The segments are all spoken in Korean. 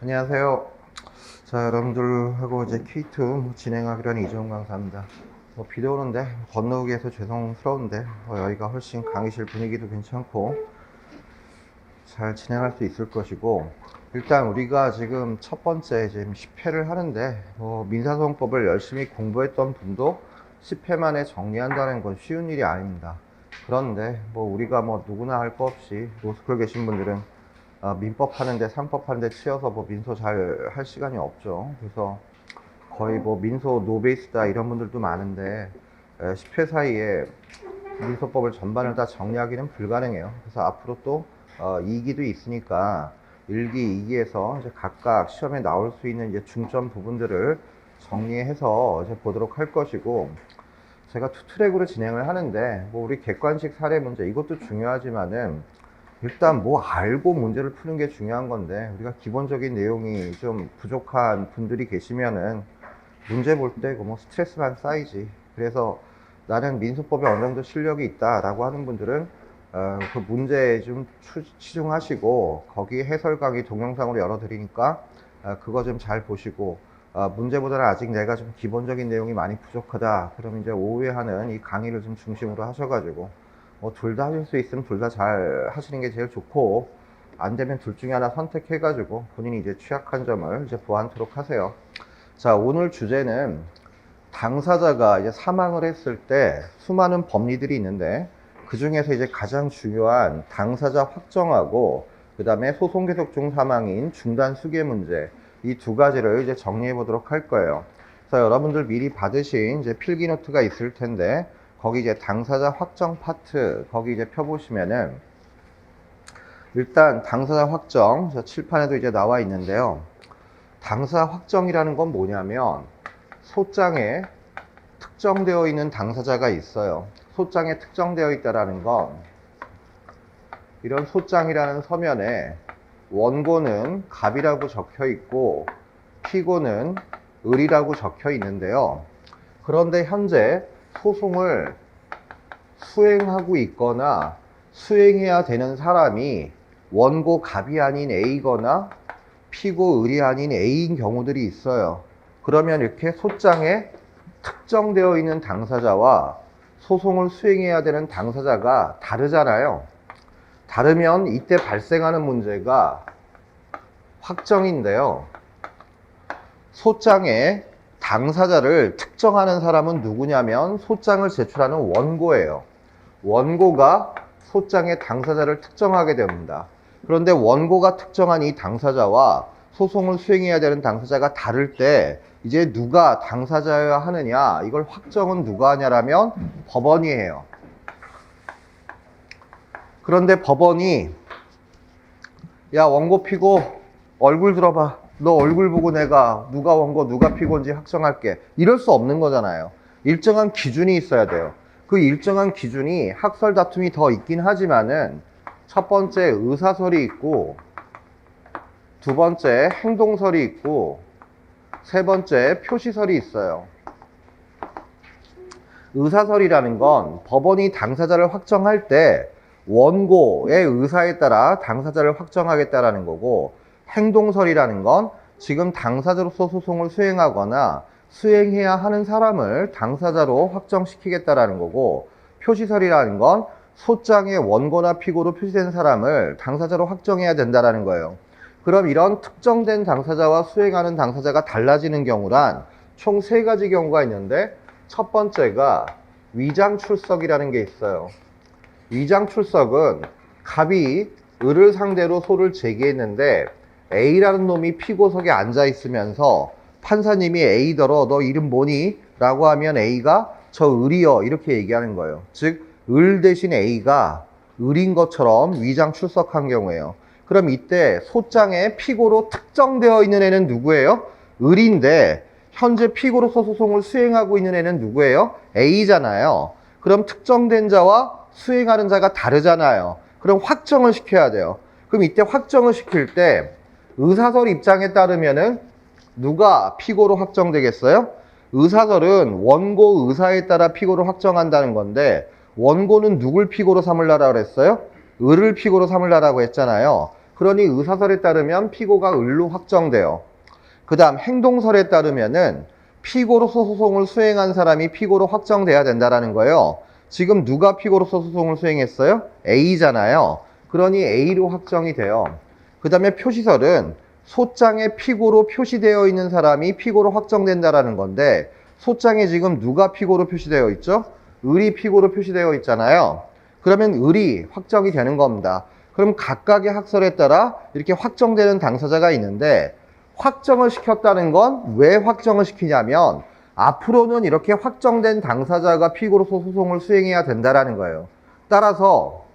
안녕하세요. 자, 여러분들하고 이제 K2 진행하기로 한 이재용 강사입니다. 비도 오는데 건너오기 해서 죄송스러운데 여기가 훨씬 강의실 분위기도 괜찮고 잘 진행할 수 있을 것이고, 일단 우리가 지금 첫 번째 지금 10회를 하는데 민사소송법을 열심히 공부했던 분도 10회 만에 정리한다는 건 쉬운 일이 아닙니다. 그런데 우리가 누구나 할 거 없이 로스쿨 계신 분들은 민법 하는데 상법 하는데 치여서 민소 잘 할 시간이 없죠. 그래서 거의 민소 노베이스다 이런 분들도 많은데 10회 사이에 민소법을 전반을 다 정리하기는 불가능해요. 그래서 앞으로 또 2기도 있으니까 1기, 2기에서 이제 각각 시험에 나올 수 있는 이제 중점 부분들을 정리해서 이제 보도록 할 것이고, 제가 투트랙으로 진행을 하는데 우리 객관식 사례 문제 이것도 중요하지만은 일단 알고 문제를 푸는 게 중요한 건데, 우리가 기본적인 내용이 좀 부족한 분들이 계시면은 문제 볼 때 스트레스만 쌓이지. 그래서 나는 민소법에 어느 정도 실력이 있다라고 하는 분들은 그 문제에 좀 치중하시고, 거기 해설 강의 동영상으로 열어드리니까 그거 좀 잘 보시고, 문제보다는 아직 내가 좀 기본적인 내용이 많이 부족하다 그럼 이제 오후에 하는 이 강의를 좀 중심으로 하셔가지고 둘 다 하실 수 있으면 둘 다 잘 하시는 게 제일 좋고, 안 되면 둘 중에 하나 선택해가지고 본인이 이제 취약한 점을 이제 보완토록 하세요. 자, 오늘 주제는 당사자가 이제 사망을 했을 때 수많은 법리들이 있는데, 그 중에서 이제 가장 중요한 당사자 확정하고 그 다음에 소송 계속 중 사망인 중단 수계 문제, 이 두 가지를 이제 정리해 보도록 할 거예요. 그래서 여러분들 미리 받으신 이제 필기 노트가 있을 텐데, 거기 이제 당사자 확정 파트 거기 이제 펴보시면은 일단 당사자 확정 칠판에도 이제 나와 있는데요. 당사자 확정이라는 건 뭐냐면 소장에 특정되어 있는 당사자가 있어요. 소장에 특정되어 있다라는 건 이런 소장이라는 서면에 원고는 갑이라고 적혀 있고 피고는 을이라고 적혀 있는데요. 그런데 현재 소송을 수행하고 있거나 수행해야 되는 사람이 원고 갑이 아닌 A거나 피고 을이 아닌 A인 경우들이 있어요. 그러면 이렇게 소장에 특정되어 있는 당사자와 소송을 수행해야 되는 당사자가 다르잖아요. 다르면 이때 발생하는 문제가 확정인데요. 소장에 당사자를 특정하는 사람은 누구냐면 소장을 제출하는 원고예요. 원고가 소장의 당사자를 특정하게 됩니다. 그런데 원고가 특정한 이 당사자와 소송을 수행해야 되는 당사자가 다를 때 이제 누가 당사자여야 하느냐, 이걸 확정은 누가 하냐라면 법원이 해요. 그런데 법원이 야, 원고 피고 얼굴 들어봐, 너 얼굴 보고 내가 누가 원고 누가 피고인지 확정할게, 이럴 수 없는 거잖아요. 일정한 기준이 있어야 돼요. 그 일정한 기준이 학설 다툼이 더 있긴 하지만은 첫 번째 의사설이 있고, 두 번째 행동설이 있고, 세 번째 표시설이 있어요. 의사설이라는 건 법원이 당사자를 확정할 때 원고의 의사에 따라 당사자를 확정하겠다라는 거고, 행동설이라는 건 지금 당사자로서 소송을 수행하거나 수행해야 하는 사람을 당사자로 확정시키겠다라는 거고, 표시설이라는 건 소장에 원고나 피고로 표시된 사람을 당사자로 확정해야 된다라는 거예요. 그럼 이런 특정된 당사자와 수행하는 당사자가 달라지는 경우란 총 3가지 경우가 있는데, 첫 번째가 위장출석이라는 게 있어요. 위장출석은 갑이 을을 상대로 소를 제기했는데 A라는 놈이 피고석에 앉아 있으면서 판사님이 A더러 너 이름 뭐니? 라고 하면 A가 저 을이요 이렇게 얘기하는 거예요. 즉 을 대신 A가 을인 것처럼 위장 출석한 경우예요. 그럼 이때 소장에 피고로 특정되어 있는 애는 누구예요? 을인데 현재 피고로서 소송을 수행하고 있는 애는 누구예요? A잖아요. 그럼 특정된 자와 수행하는 자가 다르잖아요. 그럼 확정을 시켜야 돼요. 그럼 이때 확정을 시킬 때 의사설 입장에 따르면은 누가 피고로 확정되겠어요? 의사설은 원고 의사에 따라 피고로 확정한다는 건데, 원고는 누굴 피고로 삼으려고 그랬어요? 을을 피고로 삼으려고 했잖아요. 그러니 의사설에 따르면 피고가 을로 확정돼요. 그 다음 행동설에 따르면은 피고로서 소송을 수행한 사람이 피고로 확정돼야 된다라는 거예요. 지금 누가 피고로서 소송을 수행했어요? A잖아요. 그러니 A로 확정이 돼요. 그 다음에 표시설은 소장에 피고로 표시되어 있는 사람이 피고로 확정된다라는 건데 소장에 지금 누가 피고로 표시되어 있죠? 을이 피고로 표시되어 있잖아요. 그러면 을이 확정이 되는 겁니다. 그럼 각각의 학설에 따라 이렇게 확정되는 당사자가 있는데 확정을 시켰다는 건 왜 확정을 시키냐면 앞으로는 이렇게 확정된 당사자가 피고로서 소송을 수행해야 된다라는 거예요. 따라서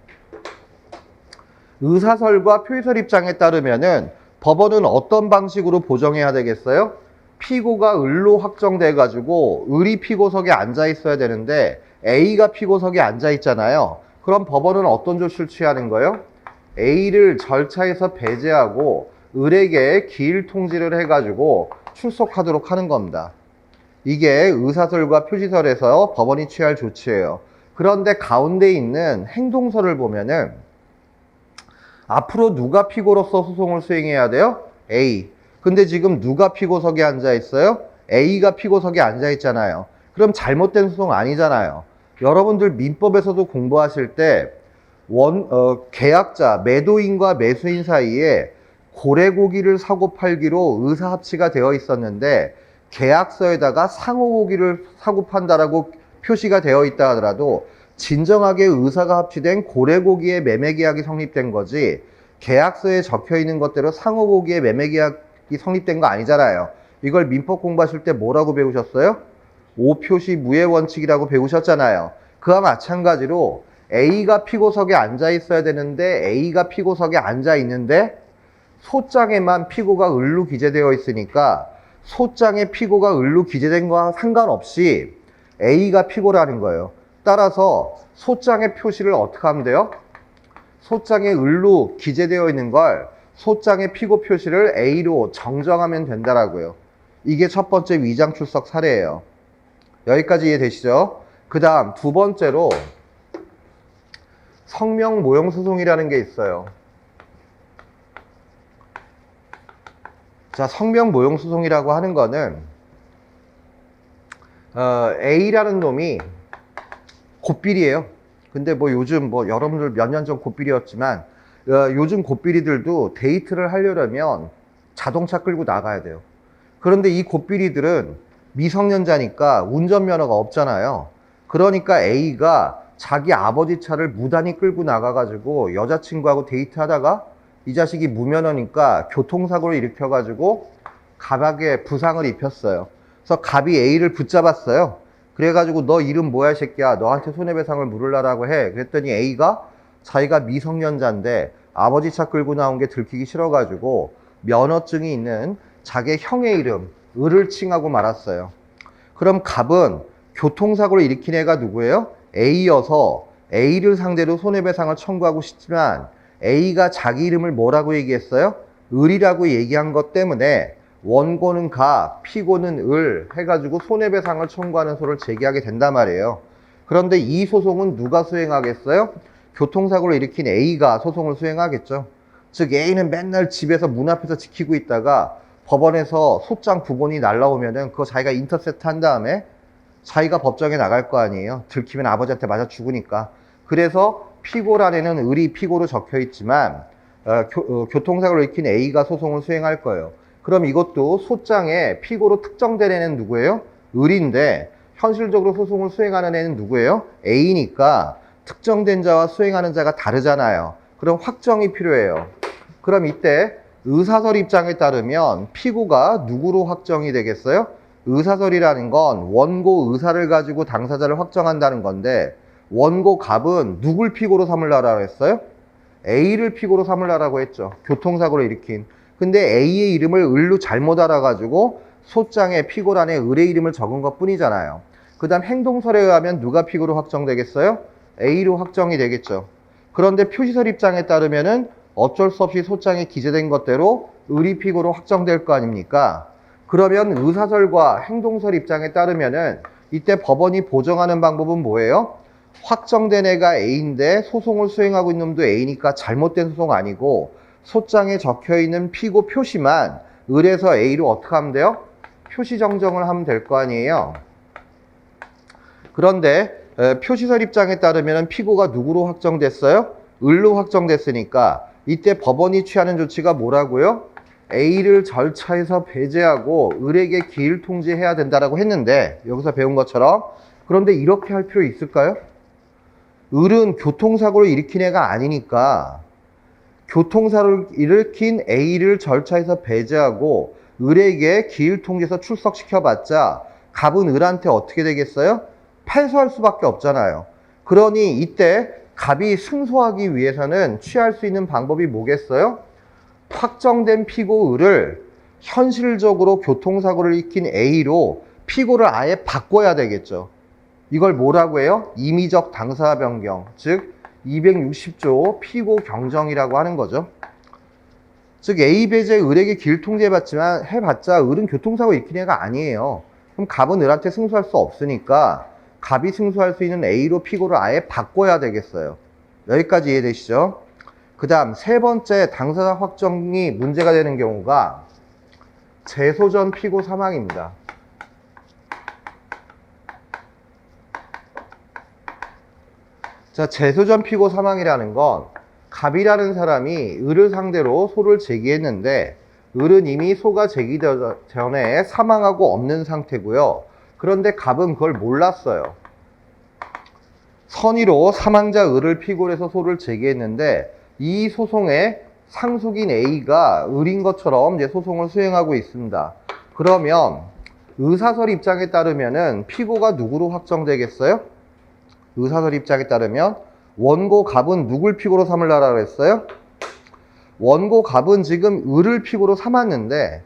의사설과 표시설 입장에 따르면은 법원은 어떤 방식으로 보정해야 되겠어요? 피고가 을로 확정돼 가지고 을이 피고석에 앉아 있어야 되는데 A가 피고석에 앉아 있잖아요. 그럼 법원은 어떤 조치를 취하는 거예요? A를 절차에서 배제하고 을에게 기일 통지를 해가지고 출석하도록 하는 겁니다. 이게 의사설과 표시설에서 법원이 취할 조치예요. 그런데 가운데 있는 행동설을 보면은 앞으로 누가 피고로서 소송을 수행해야 돼요? A. 근데 지금 누가 피고석에 앉아 있어요? A가 피고석에 앉아 있잖아요. 그럼 잘못된 소송 아니잖아요. 여러분들 민법에서도 공부하실 때 계약자, 매도인과 매수인 사이에 고래고기를 사고 팔기로 의사합치가 되어 있었는데 계약서에다가 상호고기를 사고 판다라고 표시가 되어 있다 하더라도 진정하게 의사가 합치된 고래고기의 매매계약이 성립된 거지 계약서에 적혀 있는 것대로 상호고기의 매매계약이 성립된 거 아니잖아요. 이걸 민법 공부하실 때 뭐라고 배우셨어요? 오표시 무예 원칙이라고 배우셨잖아요. 그와 마찬가지로 A가 피고석에 앉아 있어야 되는데 A가 피고석에 앉아 있는데 소장에만 피고가 을로 기재되어 있으니까 소장에 피고가 을로 기재된 거와 상관없이 A가 피고라는 거예요. 따라서 소장의 표시를 어떻게 하면 돼요? 소장에 을로 기재되어 있는 걸 소장의 피고 표시를 A로 정정하면 된다라고요. 이게 첫 번째 위장 출석 사례예요. 여기까지 이해되시죠? 그 다음 두 번째로 성명 모형 소송이라는 게 있어요. 자, 성명 모형 소송이라고 하는 거는 A라는 놈이 곱비리예요. 근데 뭐 요즘 뭐 여러분들 몇 년 전 곱비리였지만 요즘 곱비리들도 데이트를 하려면 자동차 끌고 나가야 돼요. 그런데 이 곱비리들은 미성년자니까 운전면허가 없잖아요. 그러니까 A가 자기 아버지 차를 무단히 끌고 나가가지고 여자친구하고 데이트하다가 이 자식이 무면허니까 교통사고를 일으켜가지고 갑하게 부상을 입혔어요. 그래서 갑이 A를 붙잡았어요. 그래가지고 너 이름 뭐야 이 새끼야, 너한테 손해배상을 물으려고 해. 그랬더니 A가 자기가 미성년자인데 아버지 차 끌고 나온 게 들키기 싫어가지고 면허증이 있는 자기 형의 이름 을을 칭하고 말았어요. 그럼 갑은 교통사고를 일으킨 애가 누구예요? A여서 A를 상대로 손해배상을 청구하고 싶지만 A가 자기 이름을 뭐라고 얘기했어요? 을이라고 얘기한 것 때문에 원고는 가, 피고는 을 해가지고 손해배상을 청구하는 소를 제기하게 된단 말이에요. 그런데 이 소송은 누가 수행하겠어요? 교통사고를 일으킨 A가 소송을 수행하겠죠. 즉 A는 맨날 집에서 문 앞에서 지키고 있다가 법원에서 소장 부본이 날라오면은 그거 자기가 인터셉트 한 다음에 자기가 법정에 나갈 거 아니에요. 들키면 아버지한테 맞아 죽으니까. 그래서 피고란에는 을이 피고로 적혀 있지만 교통사고를 일으킨 A가 소송을 수행할 거예요. 그럼 이것도 소장에 피고로 특정된 애는 누구예요? 을인데 현실적으로 소송을 수행하는 애는 누구예요? A니까 특정된 자와 수행하는 자가 다르잖아요. 그럼 확정이 필요해요. 그럼 이때 의사설 입장에 따르면 피고가 누구로 확정이 되겠어요? 의사설이라는 건 원고 의사를 가지고 당사자를 확정한다는 건데 원고 갑은 누굴 피고로 삼으려고 했어요? A를 피고로 삼으려고 했죠. 교통사고를 일으킨. 근데 A의 이름을 을로 잘못 알아가지고 소장에 피고란에 을의 이름을 적은 것 뿐이잖아요. 그 다음 행동설에 의하면 누가 피고로 확정되겠어요? A로 확정이 되겠죠. 그런데 표시설 입장에 따르면은 어쩔 수 없이 소장에 기재된 것대로 을이 피고로 확정될 거 아닙니까? 그러면 의사설과 행동설 입장에 따르면은 이때 법원이 보정하는 방법은 뭐예요? 확정된 애가 A인데 소송을 수행하고 있는 놈도 A니까 잘못된 소송 아니고 소장에 적혀 있는 피고 표시만 을에서 A로 어떻게 하면 돼요? 표시 정정을 하면 될 거 아니에요. 그런데 표시설 입장에 따르면 피고가 누구로 확정됐어요? 을로 확정됐으니까 이때 법원이 취하는 조치가 뭐라고요? A를 절차에서 배제하고 을에게 기일 통지해야 된다라고 했는데 여기서 배운 것처럼 그런데 이렇게 할 필요 있을까요? 을은 교통사고를 일으킨 애가 아니니까 교통사고를 일으킨 A를 절차에서 배제하고 을에게 기일 통지해서 출석시켜봤자 갑은 을한테 어떻게 되겠어요? 패소할 수밖에 없잖아요. 그러니 이때 갑이 승소하기 위해서는 취할 수 있는 방법이 뭐겠어요? 확정된 피고 을을 현실적으로 교통사고를 일으킨 A로 피고를 아예 바꿔야 되겠죠. 이걸 뭐라고 해요? 임의적 당사 변경, 즉 260조 피고 경정이라고 하는 거죠. 즉 A 배제 을에게 길 통제해봤지만 해봤자 을은 교통사고 일으킨 애가 아니에요. 그럼 갑은 을한테 승소할 수 없으니까 갑이 승소할 수 있는 A로 피고를 아예 바꿔야 되겠어요. 여기까지 이해되시죠? 그 다음 세 번째 당사자 확정이 문제가 되는 경우가 재소전 피고 사망입니다. 자, 재소전 피고 사망이라는 건 갑이라는 사람이 을을 상대로 소를 제기했는데 을은 이미 소가 제기되기 전에 사망하고 없는 상태고요. 그런데 갑은 그걸 몰랐어요. 선의로 사망자 을을 피고로 해서 소를 제기했는데 이 소송에 상속인 A가 을인 것처럼 이제 소송을 수행하고 있습니다. 그러면 의사설 입장에 따르면은 피고가 누구로 확정되겠어요? 의사설 입장에 따르면 원고 갑은 누굴 피고로 삼으려고 그랬어요? 원고 갑은 지금 을을 피고로 삼았는데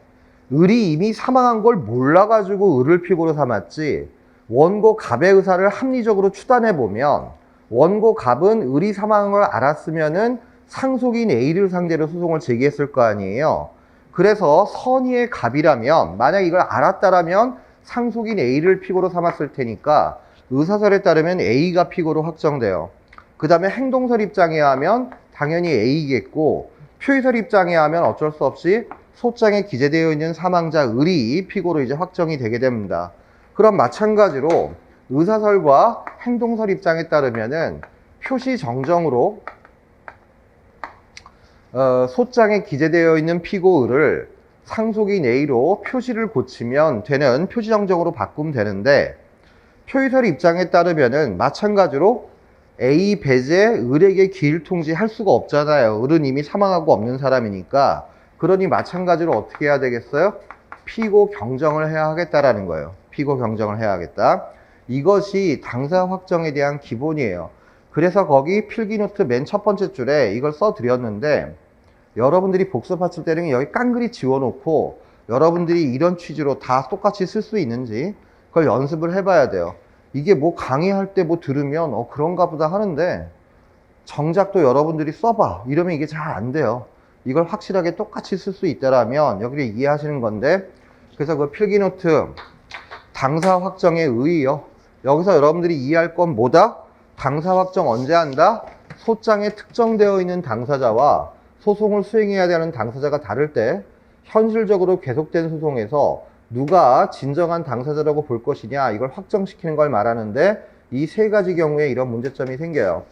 을이 이미 사망한 걸 몰라가지고 을을 피고로 삼았지 원고 갑의 의사를 합리적으로 추단해보면 원고 갑은 을이 사망한 걸 알았으면은 상속인 A를 상대로 소송을 제기했을 거 아니에요. 그래서 선의의 갑이라면 만약 이걸 알았다라면 상속인 A를 피고로 삼았을 테니까 의사설에 따르면 A가 피고로 확정돼요. 그 다음에 행동설 입장에 하면 당연히 A겠고 표의설 입장에 하면 어쩔 수 없이 소장에 기재되어 있는 사망자 을이 피고로 이제 확정이 되게 됩니다. 그럼 마찬가지로 의사설과 행동설 입장에 따르면은 표시 정정으로 소장에 기재되어 있는 피고 을을 상속인 A로 표시를 고치면 되는 표시 정정으로 바꾸면 되는데 표의설 입장에 따르면은 마찬가지로 A 배제 을에게 기일 통지할 수가 없잖아요. 을은 이미 사망하고 없는 사람이니까. 그러니 마찬가지로 어떻게 해야 되겠어요? 피고 경정을 해야 하겠다라는 거예요. 피고 경정을 해야 하겠다. 이것이 당사 확정에 대한 기본이에요. 그래서 거기 필기노트 맨 첫 번째 줄에 이걸 써드렸는데 여러분들이 복습하실 때는 여기 깡그리 지워놓고 여러분들이 이런 취지로 다 똑같이 쓸 수 있는지 그걸 연습을 해봐야 돼요. 이게 뭐 강의할 때 뭐 들으면 그런가 보다 하는데 정작 또 여러분들이 써봐 이러면 이게 잘 안 돼요. 이걸 확실하게 똑같이 쓸 수 있다라면 여기를 이해하시는 건데 그래서 그 필기노트 당사 확정의 의의요. 여기서 여러분들이 이해할 건 뭐다? 당사 확정 언제 한다? 소장에 특정되어 있는 당사자와 소송을 수행해야 되는 당사자가 다를 때 현실적으로 계속된 소송에서 누가 진정한 당사자라고 볼 것이냐 이걸 확정시키는 걸 말하는데 이 세 가지 경우에 이런 문제점이 생겨요.